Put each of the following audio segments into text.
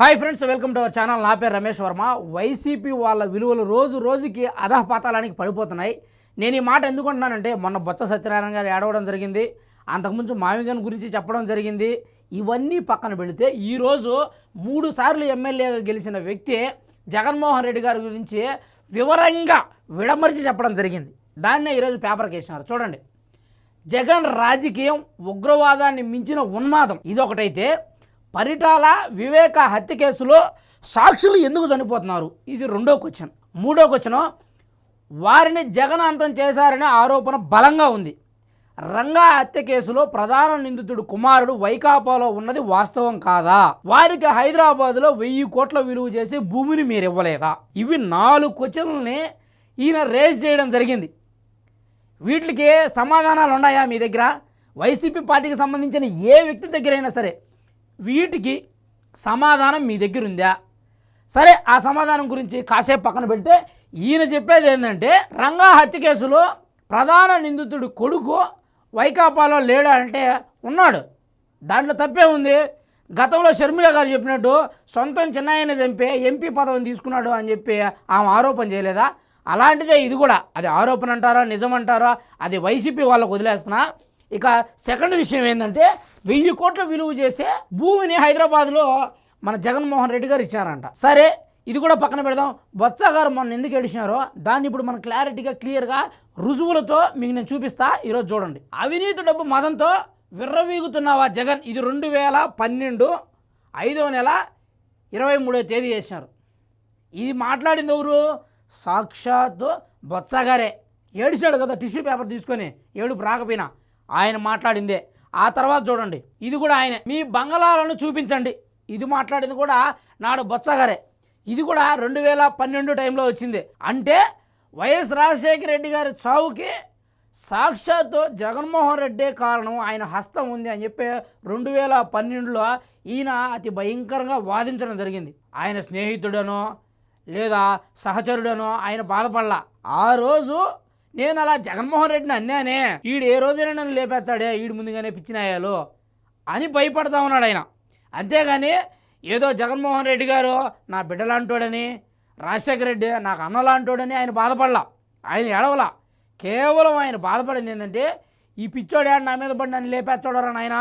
Hi friends, welcome to our channel. నా పేరు Ramesh Varma. YCP వాళ్ళ విలువలు రోజు రోజుకి అధఃపాతాళానికి పడిపోతున్నాయి. నేను ఈ మాట ఎందుకు అంటున్నానంటే, మొన్న బొత్స సత్యనారాయణ గారు ఏడవడం జరిగింది, అంతకుముందు మావిగన్ గురించి చెప్పడం జరిగింది. ఇవన్నీ పక్కన పెడితే ఈరోజు 3 సార్లు ఎమ్మెల్యేగా గెలిచిన వ్యక్తి జగన్మోహన్ రెడ్డి గారి గురించి వివరంగా విడమర్చి చెప్పడం జరిగింది. దాన్నే ఈరోజు పేపర్కి వేసినారు. చూడండి, జగన్ రాజకీయం ఉగ్రవాదాన్ని మించిన ఉన్మాదం. ఇదొకటైతే, పరిటాల వివేక హత్య కేసులో సాక్షులు ఎందుకు చనిపోతున్నారు, ఇది రెండో క్వశ్చన్. మూడో క్వశ్చన్, వారిని జగన్ అంతం చేశారనే ఆరోపణ బలంగా ఉంది. రంగా హత్య కేసులో ప్రధాన నిందితుడు కుమారుడు వైకాపాలో ఉన్నది వాస్తవం కాదా? వారికి హైదరాబాద్లో 1000 కోట్ల విలువ చేసి భూమిని మీరు ఇవ్వలేదా? ఇవి 4 క్వశ్చన్లని ఈయన రేజ్ చేయడం జరిగింది. వీటికి సమాధానాలు ఉన్నాయా మీ దగ్గర? వైసీపీ పార్టీకి సంబంధించిన ఏ వ్యక్తి దగ్గరైనా సరే వీటికి సమాధానం మీ దగ్గర ఉందా? సరే, ఆ సమాధానం గురించి కాసేపు పక్కన పెడితే, ఈయన చెప్పేది ఏంటంటే, రంగా హత్య కేసులో ప్రధాన నిందితుడు కొడుకు వైకాపాలో లేడా అంటే ఉన్నాడు, దాంట్లో తప్పే ఉంది. గతంలో షర్మిల గారు చెప్పినట్టు సొంతం చిన్నాయన చంపే ఎంపీ పదవిని తీసుకున్నాడు అని చెప్పి ఆమె ఆరోపణ చేయలేదా? అలాంటిదే ఇది కూడా. అది ఆరోపణ అంటారా నిజం అంటారా అది వైసీపీ వాళ్ళకు వదిలేస్తున్నా. ఇక సెకండ్ విషయం ఏంటంటే, 1000 కోట్ల విలువ చేసే భూమిని హైదరాబాద్లో మన జగన్మోహన్ రెడ్డి గారు ఇచ్చారంట. సరే, ఇది కూడా పక్కన పెడదాం. బొత్స గారు మొన్న ఎందుకు ఏడిచినారో దాన్ని ఇప్పుడు మన క్లారిటీగా క్లియర్గా రుజువులతో మీకు నేను చూపిస్తా. ఈరోజు చూడండి, అవినీతి డబ్బు మదంతో విర్రవీగుతున్నావా జగన్, ఇది 2012 5వ నెల 23వ తేదీ చేసినారు. ఇది మాట్లాడింది ఎవరు? సాక్షాత్తు బొత్స గారే. ఏడిచాడు కదా టిష్యూ పేపర్ తీసుకొని, ఏడుపు రాకపోయినా ఆయన మాట్లాడిందే. ఆ తర్వాత చూడండి, ఇది కూడా ఆయనే. మీ బంగళాలను చూపించండి, ఇది మాట్లాడింది కూడా నాడు బొత్స గారే. ఇది కూడా 2012 టైంలో వచ్చింది. అంటే వైఎస్ రాజశేఖర రెడ్డి గారి చావుకి సాక్షాత్తు జగన్మోహన్ రెడ్డే కారణం, ఆయన హస్తం ఉంది అని చెప్పి 2012లో ఈయన అతి భయంకరంగా వాదించడం జరిగింది. ఆయన స్నేహితుడనో లేదా సహచరుడనో ఆయన బాధపడలా. ఆ రోజు నేను అలా జగన్మోహన్ రెడ్డిని అన్నానే, ఈడు ఏ రోజైనా నన్ను లేపేస్తాడే, ఈడు ముందుగానే పిచ్చినాయాలు అని భయపడతా ఉన్నాడు ఆయన. అంతేగాని ఏదో జగన్మోహన్ రెడ్డి గారు నా బిడ్డలాంటోడని, రాజశేఖర రెడ్డి నాకు అన్నలాంటోడని ఆయన బాధపడలా, ఆయన ఎడవలా. కేవలం ఆయన బాధపడింది ఏంటంటే, ఈ పిచ్చోడు నా మీద పడి నన్ను లేపేస్తాడరా నాయన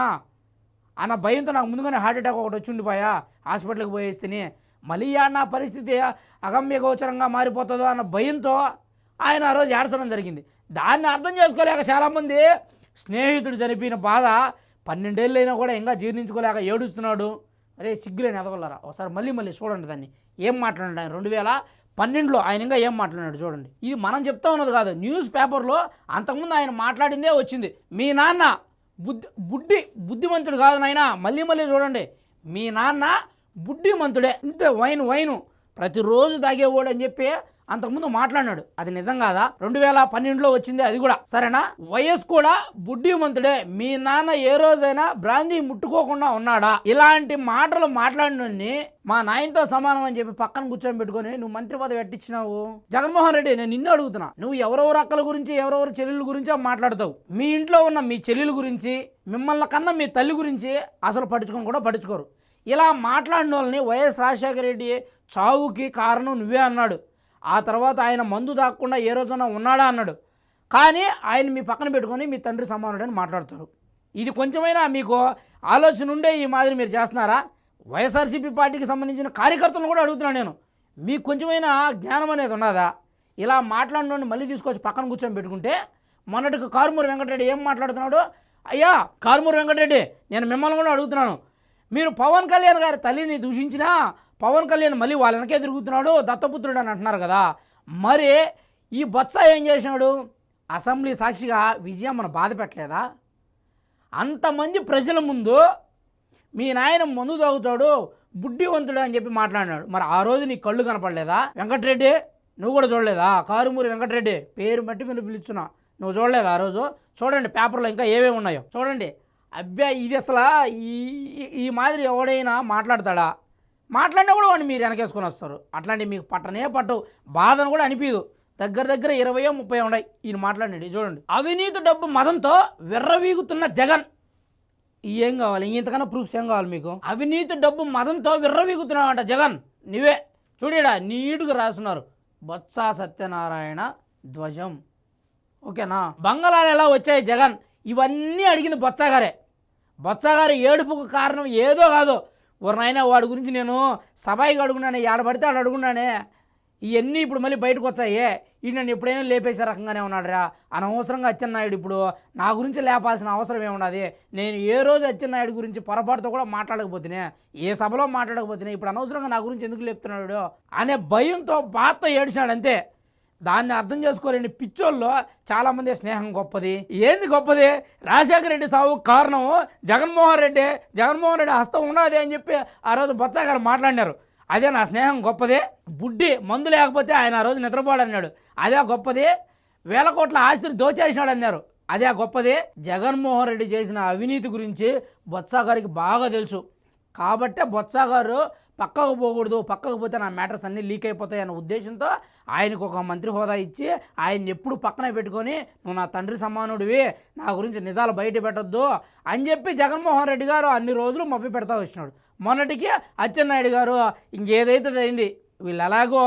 అన్న భయంతో నాకు ముందుగానే హార్ట్ అటాక్ ఒకటి వచ్చి ఉండిపోయా, హాస్పిటల్కి పోయేస్తేనే మళ్ళీ నా పరిస్థితి అగమ్య గోచరంగా మారిపోతుందో అన్న భయంతో ఆయన ఆ రోజు ఏడ్చడం జరిగింది. దాన్ని అర్థం చేసుకోలేక చాలామంది స్నేహితుడు చనిపోయిన బాధ 12 ఏళ్ళైనా కూడా ఇంకా జీర్ణించుకోలేక ఏడుస్తున్నాడు. అరే సిగ్గులేని ఎదగలరా, ఒకసారి మళ్ళీ చూడండి దాన్ని. ఏం మాట్లాడాడు ఆయన 2012లో, ఆయన ఇంకా ఏం మాట్లాడాడు చూడండి. ఇది మనం చెప్తా ఉన్నది కాదు, న్యూస్ పేపర్లో అంతకుముందు ఆయన మాట్లాడిందే వచ్చింది. మీ నాన్న బుద్ధిమంతుడు కాదు నాయన, మళ్ళీ చూడండి, మీ నాన్న బుద్ధిమంతుడే, ఇంతే వైను ప్రతిరోజు తాగేవాడు అని చెప్పి అంతకుముందు మాట్లాడినాడు. అది నిజం కాదా? 2012లో వచ్చింది అది కూడా. సరేనా? వయస్ కూడా బుద్ధిమంతుడే, మీ నాన్న ఏ రోజైనా బ్రాందీ ముట్టుకోకుండా ఉన్నాడా? ఇలాంటి మాటలు మాట్లాడినోడిని మా నాయనతో సమానం అని చెప్పి పక్కన కూర్చొని పెట్టుకొని నువ్వు మంత్రి పదవి ఎట్టించినావు? జగన్మోహన్ రెడ్డి, నేను నిన్ను అడుగుతున్నా, నువ్వు ఎవరెవరు అక్కల గురించి ఎవరెవరు చెల్లెల గురించి మాట్లాడతావు? మీ ఇంట్లో ఉన్న మీ చెల్లెల గురించి, మిమ్మల్ని కన్నా మీ తల్లి గురించి అసలు పట్టించుకోరు. ఇలా మాట్లాడిన వాళ్ళని వైఎస్ రాజశేఖర రెడ్డి చావుకి కారణం నువ్వే అన్నాడు. ఆ తర్వాత ఆయన మందు తాగకుండా ఏ రోజున ఉన్నాడా అన్నాడు. కానీ ఆయన మీ పక్కన పెట్టుకొని మీ తండ్రి సమానుడని మాట్లాడతారు. ఇది కొంచెమైనా మీకు ఆలోచన ఉండే ఈ మాదిరి మీరు చేస్తున్నారా? వైఎస్ఆర్సీపీ పార్టీకి సంబంధించిన కార్యకర్తలను కూడా అడుగుతున్నాను నేను, మీకు కొంచెమైనా జ్ఞానం అనేది ఉన్నదా? ఇలా మాట్లాడినోడిని మళ్ళీ తీసుకొచ్చి పక్కన కూర్చొని పెట్టుకుంటే, మొన్నటికి కారుమూరి వెంకటరెడ్డి ఏం మాట్లాడుతున్నాడు? అయ్యా కారుమూరి వెంకటరెడ్డి, నేను మిమ్మల్ని కూడా అడుగుతున్నాను, మీరు పవన్ కళ్యాణ్ గారి తల్లిని దూషించినా పవన్ కళ్యాణ్ మళ్ళీ వాళ్ళ వెనకే తిరుగుతున్నాడు, దత్తపుత్రుడు అని అంటున్నారు కదా, మరి ఈ బొత్స ఏం చేసినాడు? అసెంబ్లీ సాక్షిగా విజయమ్మను బాధ పెట్టలేదా? అంతమంది ప్రజల ముందు మీ నాయన మందు తాగుతాడు, బుద్ధివంతుడు అని చెప్పి మాట్లాడినాడు. మరి ఆ రోజు నీ కళ్ళు కనపడలేదా? వెంకటరెడ్డి, నువ్వు కూడా చూడలేదా? కారుమూరి వెంకటరెడ్డి పేరు బట్టి మీరు పిలుస్తున్నా, నువ్వు చూడలేదా ఆ రోజు? చూడండి పేపర్లో ఇంకా ఏమేమి ఉన్నాయో చూడండి. అబ్బా, ఇది అసలు ఈ మాదిరి ఎవడైనా మాట్లాడతాడా? మాట్లాడినా కూడా వాడిని మీరు వెనకేసుకొని వస్తారు. అట్లాంటివి మీకు పట్టవు, బాధను కూడా అనిపించదు. దగ్గర 20-30 ఉన్నాయి ఈయన మాట్లాడినట్టు. చూడండి, అవినీతి డబ్బు మదంతో విర్రవీగుతున్న జగన్, ఏం కావాలి ఇంతకన్నా ప్రూఫ్స్ ఏం కావాలి మీకు? అవినీతి డబ్బు మదంతో విర్రవీగుతున్నావంట జగన్. నువ్వే చూడడా నీటుగా రాస్తున్నారు బొత్స సత్యనారాయణ ధ్వజం. ఓకేనా? బంగాళాలు ఎలా వచ్చాయి జగన్? ఇవన్నీ అడిగింది బొత్సగారే. బొత్సగారు ఏడుపుకు కారణం ఏదో కాదు. నాయనా వాడి గురించి నేను సభాయిగా అడుగున్నానే, ఏడబడితే ఆడు అడుగున్నానే, ఇవన్నీ ఇప్పుడు మళ్ళీ బయటకు వచ్చాయే, ఈ నన్ను ఎప్పుడైనా లేపేసే రకంగానే ఉన్నాడు రా. అనవసరంగా అచ్చెన్నాయుడు ఇప్పుడు నా గురించి లేపాల్సిన అవసరం ఏమున్నది? నేను ఏ రోజు అచ్చెన్నాయుడు గురించి పొరపాటుతో కూడా మాట్లాడకపోతేనే, ఏ సభలో మాట్లాడకపోతేనే ఇప్పుడు అనవసరంగా నా గురించి ఎందుకు లేపుతున్నాడు అనే భయంతో బాధతో ఏడిచాడు అంతే. దాన్ని అర్థం చేసుకోలేని పిచ్చోళ్ళు చాలామంది స్నేహం గొప్పది. ఏంది గొప్పది? రాజశేఖర రెడ్డి సావు కారణం జగన్మోహన్ రెడ్డి హస్తం ఉన్నది అని చెప్పి ఆ రోజు బొత్స గారు మాట్లాడినారు. అదే నా స్నేహం గొప్పది. బుడ్డి మందు లేకపోతే ఆయన ఆ రోజు నిద్రపోడన్నాడు. అదే గొప్పది. 1000 కోట్ల ఆస్తిని దోచేసినాడు అన్నారు. అదే గొప్పది. జగన్మోహన్ రెడ్డి చేసిన అవినీతి గురించి బొత్స గారికి బాగా తెలుసు. కాబట్టే బొత్స గారు పక్కకు పోకూడదు, పక్కకు పోతే నా మ్యాటర్స్ అన్నీ లీక్ అయిపోతాయి అన్న ఉద్దేశంతో ఆయనకు ఒక మంత్రి హోదా ఇచ్చి ఆయన్ని ఎప్పుడు పక్కన పెట్టుకొని నువ్వు నా తండ్రి సమానుడివి, నా గురించి నిజాలు బయట పెట్టద్దు అని చెప్పి జగన్మోహన్ రెడ్డి గారు అన్ని రోజులు మభ్య పెడతా వచ్చినాడు. మొన్నటికి అచ్చెన్నాయుడు గారు ఇంకేదైతే అయింది, వీళ్ళు ఎలాగో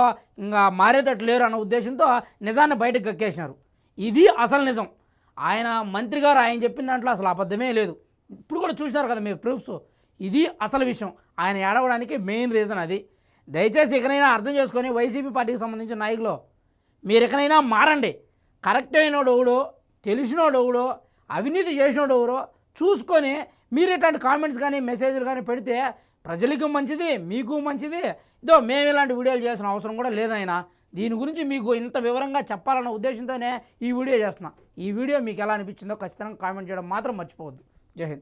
ఇంకా మారేటట్టు లేరు అన్న ఉద్దేశంతో నిజాన్ని బయటకు కక్కేసినారు. ఇది అసలు నిజం. ఆయన మంత్రి గారు ఆయన చెప్పిన దాంట్లో అసలు అబద్ధమే లేదు. ఇప్పుడు కూడా చూసినారు కదా మీరు ప్రూఫ్స్. ఇది అసలు విషయం. ఆయన ఏడవడానికి మెయిన్ రీజన్ అది. దయచేసి ఇకనైనా అర్థం చేసుకొని వైసీపీ పార్టీకి సంబంధించిన నాయకులు మీరు ఇకనైనా మారండి. కరెక్ట్ అయినోడు ఎవడో, తెలిసినోడు ఎవడో, అవినీతి చేసినోడు ఎవరో చూసుకొని మీరు ఇట్లాంటి కామెంట్స్ కానీ మెసేజ్లు కానీ పెడితే ప్రజలకు మంచిది, మీకు మంచిది. ఇదో మేము ఇలాంటి వీడియోలు చేసిన అవసరం కూడా లేదైనా. దీని గురించి మీకు ఇంత వివరంగా చెప్పాలన్న ఉద్దేశంతోనే ఈ వీడియో చేస్తున్నా. ఈ వీడియో మీకు ఎలా అనిపించిందో ఖచ్చితంగా కామెంట్ చేయడం మాత్రం మర్చిపోవద్దు. జై హింద్.